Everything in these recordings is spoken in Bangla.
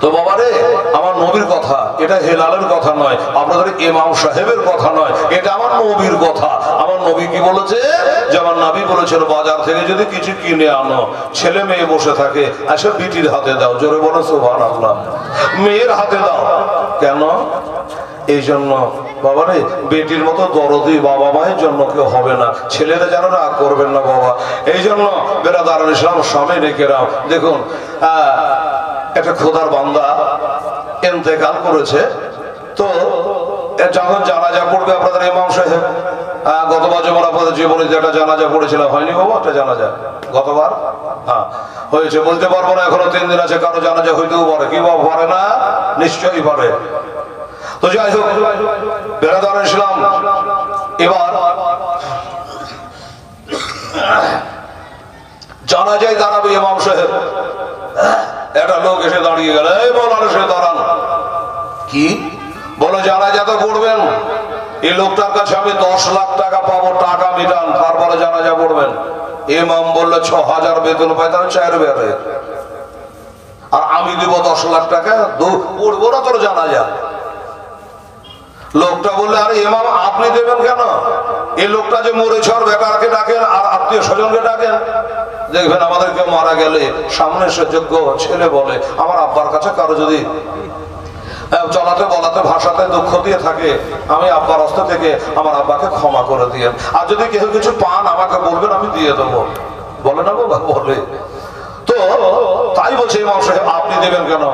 তো বাবারে আমার নবীর কথা, এটা হেলালের কথা নয়, আপনাদের ইমাম সাহেবের কথা নয়, এটা আমার নবীর কথা। আমার নবী কি বলেছে? যে আমার নবী বলেছিল বাজার থেকে যদি কিছু কিনে আনো, ছেলে মেয়ে বসে থাকে, আসে বিটির হাতে দাও। জোরে বলো সুবহানাল্লাহ। মেয়ের হাতে দাও কেন? এই জন্য বাবারে বেটির মতো দরদি বাবা মায়ের জন্য কেউ হবে না, ছেলেরা যেন রাগ করবেন না বাবা। এই জন্য বেরাদারুল ইসলাম স্বামী রেখেরাম দেখুন, একটা খোদার বান্দা ইন্তেকাল করেছে, তো যখন জানাজা পড়বে আপনাদের ইমাম সাহেব, গতবার যেমন আপনাদের জীবনে একটা জানাজা পড়েছিল, হয়নি বাবা একটা জানাজা গতবার? হ্যাঁ হয়েছে, বলতে পারবো না, এখনো 3 দিন আছে, কারো জানাজা হইতেও পারে। কি বাবা পারে না? নিশ্চয়ই পারে। তো যাই হোক বেরাদারুল ইসলাম, এবার জানাজায় দাঁড়াবে ইমাম সাহেব, একটা লোক এসে দাঁড়িয়ে গেল, এই বলার এসে দাঁড়ান। কি বলো? জানাজা তো পড়বেন, এই লোকটার কাছে আমি 10 লাখ টাকা পাবো, টাকা মিটান, তারপরে জানাজা পড়বেন। ইমাম বললো 6000 বেতন পাই, তাহলে 4 বেড়ে, আর আমি দিব 10 লাখ টাকা, পড়বো না তোর জানাজা। লোকটা বললে আরে ইমাম আপনি দেবেন কেন? এই লোকটা যে মরেছে ওর বেটাকে ডাকেন আর আত্মীয় স্বজনকে ডাকেন। দেখবেন আমাদের কেউ মারা গেলে সামনে সে যোগ্য ছেলে বলে আমার আব্বার কাছে কারো যদি চলাতে বলাতে ভাষাতে দুঃখ দিয়ে থাকে, আমি আব্বার হস্ত থেকে আমার আব্বাকে ক্ষমা করে দিয়েন, আর যদি কেউ কিছু পান আমাকে বলবেন, আমি দিয়ে দেবো। বলে না বাবা? বলে। তো তাই বলছে ইমাম সাহেব আপনি দেবেন কেন?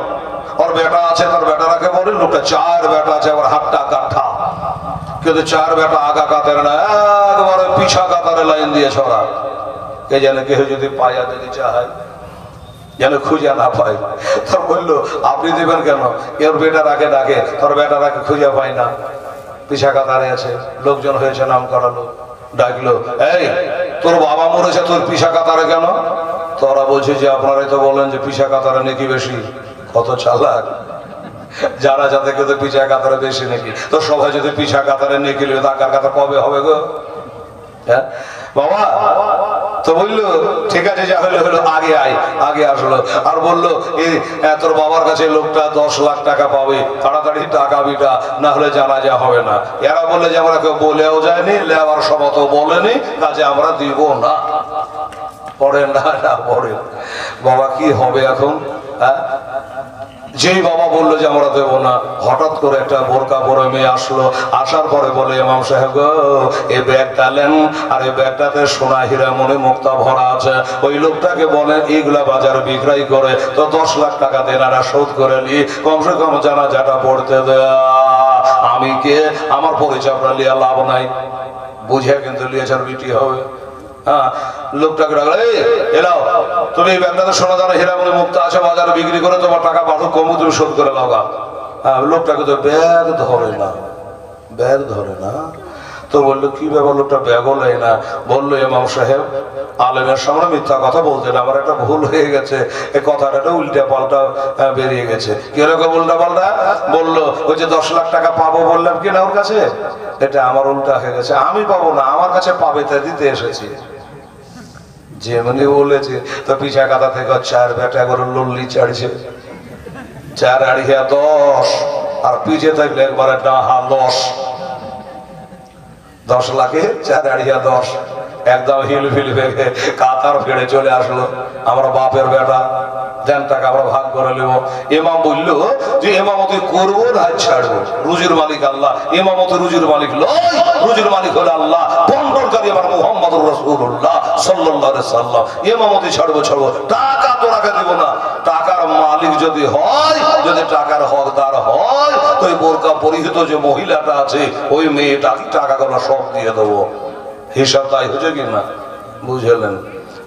ওর বেটা আছে, তার বেটারাকে বলেন। লোকটা 4 বেটা আছে, আবার হাতটা কাঠা, কিন্তু 4 বেটা আগা কাতারে না, একবারে পিছা কাতারে লাইন দিয়ে ছড়া। কে জানে কেউ যদি পায়া যদি চায় যেন খুঁজে না পায়। তোর বললো আপনি দেবেন কেন? এর বেটারাকে ডাকে, তোর বেটারাকে খুঁজে পায় না, পিছা কাতারে আছে, লোকজন হয়েছে নাম করা লোক। ডাকলো, এই তোর বাবা মরেছে, তোর পিছা কাতারে কেন? তোরা বলছে যে আপনারাই তো বলেন যে পিছা কাতারে নাকি বেশি। কত চালাক! যারা যাতে কিন্তু পিছা কাতারে বেশি নাকি, তো সবাই যদি পিছা কাতারে নিয়ে গেলে টাকার কাতার কবে হবে গো? হ্যাঁ বাবা। তো বললো ঠিক আছে, যা হলো হলো, আগে আয়। আগে আসলো আর বললো এই তোর বাবার কাছে লোকটা 10 লাখ টাকা পাবে, তাড়াতাড়ি টাকা বিটা, না হলে জানাজা হবে না। এরা বললে যে আমরা কেউ বলেও যায়নি, লেবার সভা বলেনি, কাজে আমরা দিব না। পড়েন না? না পড়েন। বাবা কি হবে এখন? হ্যাঁ, যেই বাবা বললো যে আমরা দেবো না, হঠাৎ করে একটা বোরকা পরে মেয়ে আসলো। আসার পরে বলে ইমাম সাহেব এই ব্যাগটা নেন, আর এই ব্যাগটাতে সোনা হীরা মণি মুক্তা ভরা আছে। ওই লোকটাকে বলেন এইগুলা বাজারে বিক্রয় করে, তো 10 লাখ টাকা দেনারা শোধ করে নি, কমসে কম জানাজাটা পড়তে দেয়া। আমি কে? আমার পরিচয় আপনার লিয়া লাভ নাই, বুঝে কিন্তু লিয়েছার বিটি হবে। হ্যাঁ, লোকটাকে ডাকলো, এই এলাও, তুমি এই ব্যাগটাতে সোনা দানা হীরা মণি মুক্তা আছে, বাজারে বিক্রি করে তোমার টাকা পাঠক কমু, তুমি শোধ করে লাগা। হ্যাঁ, লোকটাকে তো ব্যাগ ধরে না, ব্যাগ ধরে না। তো বললো কি ব্যাপার? লোকটা ব্যাগও নেয় না। বললো ইমাম সাহেব আলেমের সামনে মিথ্যা কথা বলতে না, আমার একটা ভুল হয়ে গেছে, এই কথাটা উল্টা পাল্টা বেরিয়ে গেছে। কিরকম উল্টা পাল্টা? বললো ওই যে 10 লাখ টাকা পাবো বললাম কিনা ওর কাছে, এটা আমার উল্টা হয়ে গেছে, আমি পাবো না, আমার কাছে পাবে, তাই দিতে এসেছি। যেমনি বলেছে তো পিছা কাতা থেকে 4 বেটা করে লল্লি চাড়ছে, 4 আড়িয়া 10, আর পিছে থাকলে একবারে ডাহা 10 লাখে 4 আড়িয়া 10, একদম হিল ফিল ভেঙে কাতার ফেড়ে চলে আসলো। আমরা বাপের বেটা, দেন টাকা আমরা ভাগ করে নেব। ইমাম বললো যে ইমামতি করবো না ছাড়বো, রুজির মালিক আল্লাহ, ইমামতি রুজির মালিক নয়, রুজির মালিক হলো আল্লাহ, বন্টনকারী আমার মুহাম্মদুর রাসূলুল্লাহ সাল্লাল্লাহু আলাইহি সাল্লাম। ইমামতি ছাড়বো, টাকা তোরাকে দিব না। টাকার মালিক যদি হয়, যদি টাকার হকদার হয়, তো ওই বোরকা পরিহিত যে মহিলাটা আছে ওই মেয়েটাকে টাকাগুলো সব দিয়ে দেবো। হিসাব তাই হচ্ছে কিনা? বুঝলেন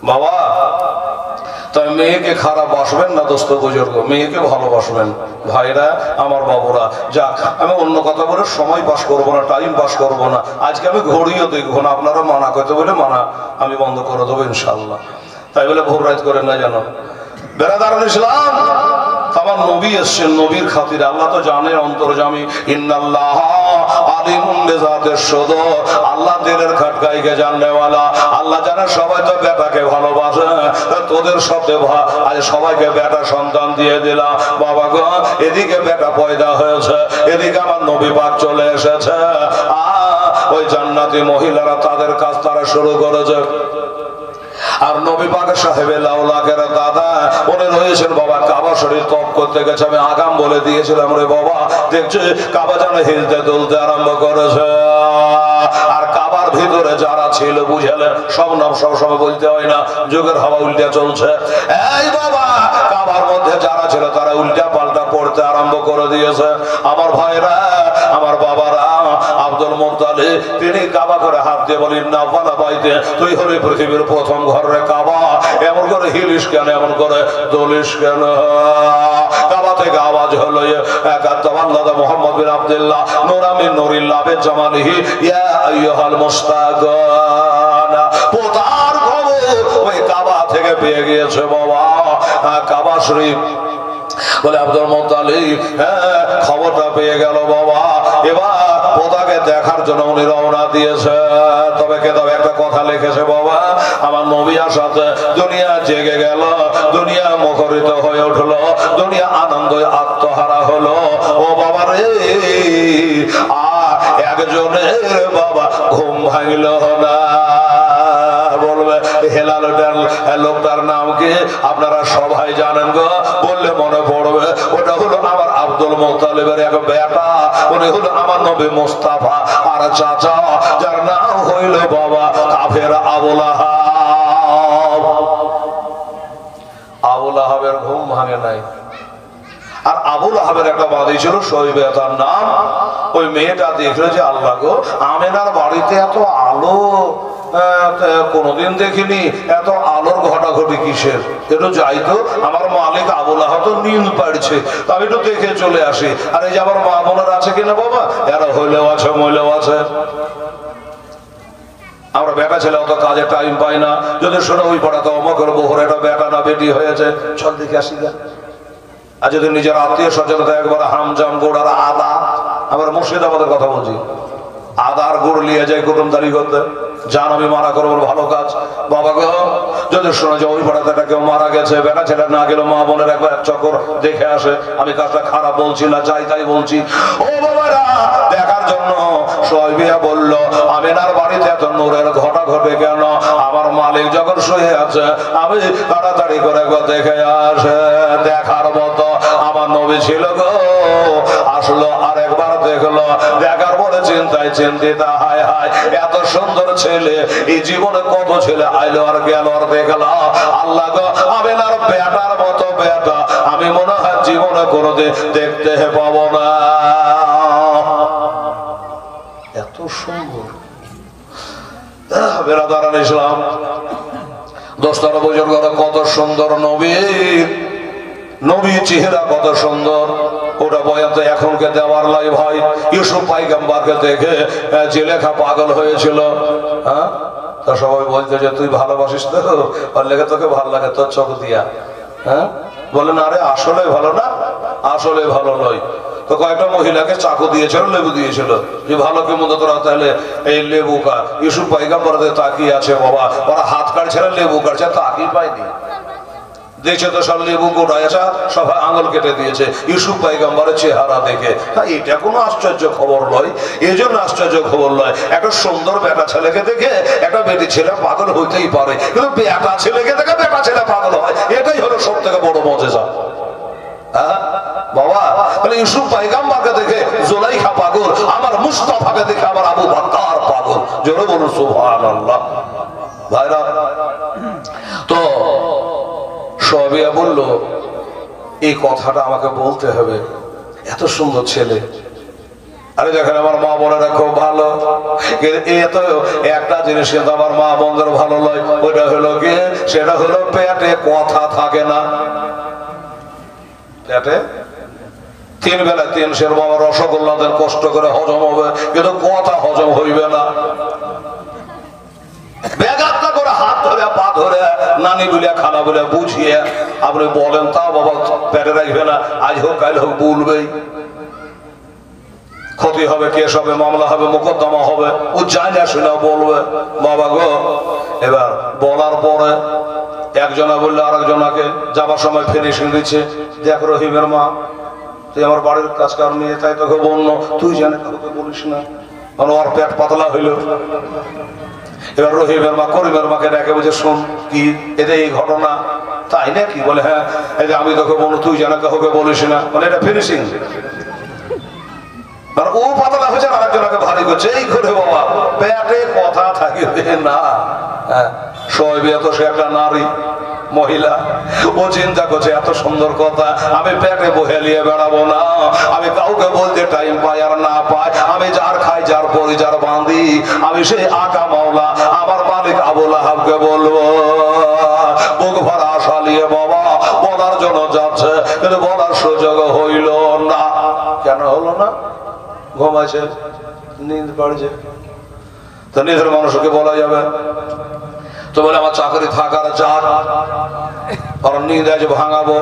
বাবা? তাই মেয়েকে খারাপ বাসবেন না দোস্ত বুজুর্গ, মেয়েকে ভালোবাসবেন ভাইরা আমার বাবুরা। যাক, আমি অন্য কথা বলে সময় পাস করবো না, টাইম পাস করবো না। আজকে আমি ঘড়িও দেখবো না, আপনারা মানা করতে বলে মানা আমি বন্ধ করে দেবো ইনশাল্লাহ। তাই বলে ভোর রাত করেন না যেন। বেরাদারুল ইসলাম, আমার নবী এসছেন, নবীর খাতিরে। আল্লাহ তো জানে অন্তর্জামী, ইন্নাল্লাহ আলিমুন বিযাতিস সুদূর, আল্লাহ দিলের খটকাইকে জাননেওয়ালা। আল্লাহ জানে সবাই তো বেটাকে ভালোবাসে, তোদের সাথে আজ সবাইকে বেটা সন্তান দিয়ে দিলাম। বাবা গো, এদিকে বেটা পয়দা হয়েছে, এদিকে আমার নবী পাক চলে এসেছে। ওই জান্নাতি মহিলারা তাদের কাজ তারা শুরু করেছে। আর নবী পাক সাহেবের লাউলাকের দাদা উনি রয়েছেন বাবা কাবা শরীফ তপ করতে গেছে। আমি আগাম বলে দিয়েছিলাম রে বাবা, দেখছি কাবা যেন হিলতে দুলতে আরম্ভ করেছে। আর কাবার ভিতরে যারা ছিল বুঝালেন, সব নাম সব সময় বলতে হয় না, যুগের হাওয়া উল্টে চলছে। এই বাবা, কাবার মধ্যে যারা ছিল তারা উল্টা পাল্টা পড়তে আরম্ভ করে দিয়েছে। আমার ভাইরা, আমার বাবারা, আব্দুল মুত্তালিব তিনি কাবা করে হাত দিয়ে বলেন, না বালা বাইতে তুই হলি পৃথিবীর প্রথম ঘর রে কাবা, এমন করে হিলিস কেন, এমন করে দলিস কেন? কাবা থেকে আওয়াজ হলো, একাত্তাবান্দাদা মুহাম্মদ বিন আব্দুল্লাহ নূরা মিন নূরিল্লাহ বিজামালিহি ইয়া আইয়ুহাল মুস্তাগান। পোতার খবর ওই কাবা থেকে পেয়ে গিয়েছে বাবা। কাবা শরীফ বলে আব্দুল মুত্তালিব খবরটা পেয়ে গেল বাবা। এবার পোতাকে দেখার জন্য উনি রওনা দিয়েছে। তবে একটা কথা লিখেছে বাবা, আমার নবী আসাতে দুনিয়া জেগে গেল, দুনিয়া মুখরিত হয়ে উঠলো, দুনিয়া আনন্দে আত্মহারা হলো। ও বাবা রে, আর একজনের বাবা ঘুম ভাঙল না। বলবে হেলাল লোকটার নাম কি? আপনারা সবাই জানেন গো, বললে মনে পড়বে। ওটা হলো আমার আব্দুল মুত্তালিবের এক বেটা, উনি হলো আমার নবী মুস্তাফা আর চাচা, যার নাম হইল বাবা কাফের আবু লাহাব। আবু লাহাবের ঘুম ভাঙে নাই। আর আবু লাহাবের একটা বাড়ি ছিল শৈবে, তার নাম। ওই মেয়েটা দেখলো যে আল্লাহ গো, আমেনার বাড়িতে এত আলো কোনদিন দেখিনি, এত আলোর ঘটাঘটি কিসের? একটু যাইতো, আমার মালিক আবু লাহাব তো নিন্দ পাড়ছে, আমি একটু দেখে চলে আসি। আর এই যে আমার মা বোনের আছে কিনা বাবা, এরা হইলেও আছে মহিলেও আছে। আমরা বেটা ছেলে অত কাজে টাইম পাই না, যদি শোনো ওই পড়াতে অমকের বহুর একটা বেটা না বেটি হয়েছে, চল দেখে আসি গা। আর যদি নিজের আত্মীয় স্বজনতা একবার হামজাম গুড় আর আদা, আমার মুর্শিদাবাদের কথা বলছি, আদার গুড় নিয়ে যায় কুটুমদারি করতে, জান আমি মারা করবো ভালো কাজ। বাবা গো, যদি শোনা যায় ওই পাড়াতে কেউ মারা গেছে, বেটা ছেলে না গেল মা বোনের একবার এক চক্কর দেখে আসে। আমি কাজটা খারাপ বলছি না, যাই তাই বলছি। ও বাবারা, দেখার জন্য সোহাইবিয়া বলল, আমিনার বাড়িতে এত নূরের ঘটা ঘটে কেন? আমার মালিক যখন শুয়ে আছে, আমি তাড়াতাড়ি করে দেখে আসে। দেখার মতো আমার নবী ছিল গো, আসলো আর একবার দেখলো। দেখার পরে চিন্তায় চিন্তিত, হায় হায় এত সুন্দর ছেলে, এই জীবনে কত ছেলে আইলো আর গেল আর দেখলো। আল্লাহ গো, আমিনার বেটার মতো বেটা আমি মনে হয় জীবনে কোনোদিন দেখতে পাবো না। এত সুন্দর বেরাদারান ইসলাম, দোস্তারা বুঝুন কত সুন্দর নবী, নবী চেহারা কত সুন্দর। ওটা বয়ান তো এখনকে দেওয়ার লাই ভাই। ইউসুফ পয়গম্বরকে দেখে জেলেখা পাগল হয়েছিল। হ্যাঁ, তা সবাই বলছে যে তুই ভালোবাসিস তো, আর লেগে তোকে ভালো লাগে তোর চোখ দিয়া। হ্যাঁ, বলেন আরে আসলে ভালো না, আসলে ভালো নয়। তো কয়েকটা মহিলাকে চাকু দিয়েছিল, লেবু দিয়েছিল, যে ভালো কি মন্দ তোরা তাহলে এই লেবু কা। ইউসুফ পয়গম্বর তাকিয়ে আছে বাবা, ওরা হাত কাটছে না লেবু কাটছে, তাকিয়ে পায়নি। দেখছে তো সব লেবু গোড়াইছে, সবাই আঙুল কেটে দিয়েছে ইউসুফ পয়গম্বরের চেহারা দেখে। এটা কোনো আশ্চর্য খবর নয়, এই জন্য আশ্চর্য খবর নয়। একটা সুন্দর বেটা ছেলেকে দেখে একটা বেটি ছেলে পাগল হইতেই পারে, কিন্তু বেটা ছেলেকে দেখে বেটা ছেলে পাগল হয়, এটাই হলো সব থেকে বড় মজেজা। বাবা, তাহলে ইউসুফ পয়গম্বরকে দেখে জুলাইখা পাগল, আমার মুস্তাফাকে দেখে আমার আবু বকর পাগল। জোরে বলুন সুবহানাল্লাহ। ভাইরা, তো সোহাবিয়া বলল এই কথাটা আমাকে বলতে হবে, এত সুন্দর ছেলে। আরে দেখেন আমার মা বোনেরা খুব ভালো, এত একটা জিনিস কিন্তু আমার মা বোনদের ভালো নয়, ওইটা হলো কি, সেটা হলো পেটে কথা থাকে না। পেটে তিন বেলা তিন সের বাবা রসগোল্লা দেন, কষ্ট করে হজম হবে, কিন্তু কথা হজম হইবে না। বেগাত্তা করে হাত ধরে পা ধরে নানি বলিয়া খানা বলে বুঝিয়ে আপনি বলেন, তা বাবা পেটে রাখবে না, আজ হোক কাল হোক বলবেই। ক্ষতি হবে, কেস হবে, মামলা হবে, মোকদ্দমা হবে, ও যায় না শুনে বলবে বাবা গো। এবার বলার পরে একজনা বললে আরেকজনাকে যাবার সময় ফিনিশিং দিচ্ছে, দেখ রহিমের মা তুই আমার বাড়ির কাজ কার নিয়ে, তাই তোকে বললো তুই জানে কাউকে বলিস না, মানে ওর পেট পাতলা হইল। এবার রহিমের মা করিমের মাকে ডেকে বুঝে শোন কি এদের এই ঘটনা, তাই না কি বলে হ্যাঁ এই যে আমি তোকে বলবো তুই জানে কাউকে বলিস না, মানে এটা ফিনিশিং। মানে ও পাতলা হয়েছে আর একজনকে ভারী করছে, এই করে বাবা পেটে কথা থাকিবে না। হ্যাঁ শোয়েবে তো সে একটা নারী মহিলা, ও চিন্তা করছে এত সুন্দর কথা আমি পেটে বহে নিয়ে বেড়াবো না, আমি কাউকে বলতে টাইম পাই আর না পাই, আমি যার খাই যার পরি যার বাঁধি আমি সেই আকা মাওলা আমার মালিক আবুল আহাবকে বলবো। বুক ভরা আশা নিয়ে বাবা বলার জন্য যাচ্ছে, কিন্তু বলার সুযোগ হইল না। কেন হলো না? ঘুমাইছে, নিন্দ পড়ছে। তো নিজের মানুষকে বলা যাবে তো বলে আমার চাকরি থাকার যাক, কারণ নিন্দ আছে ভাঙাবো,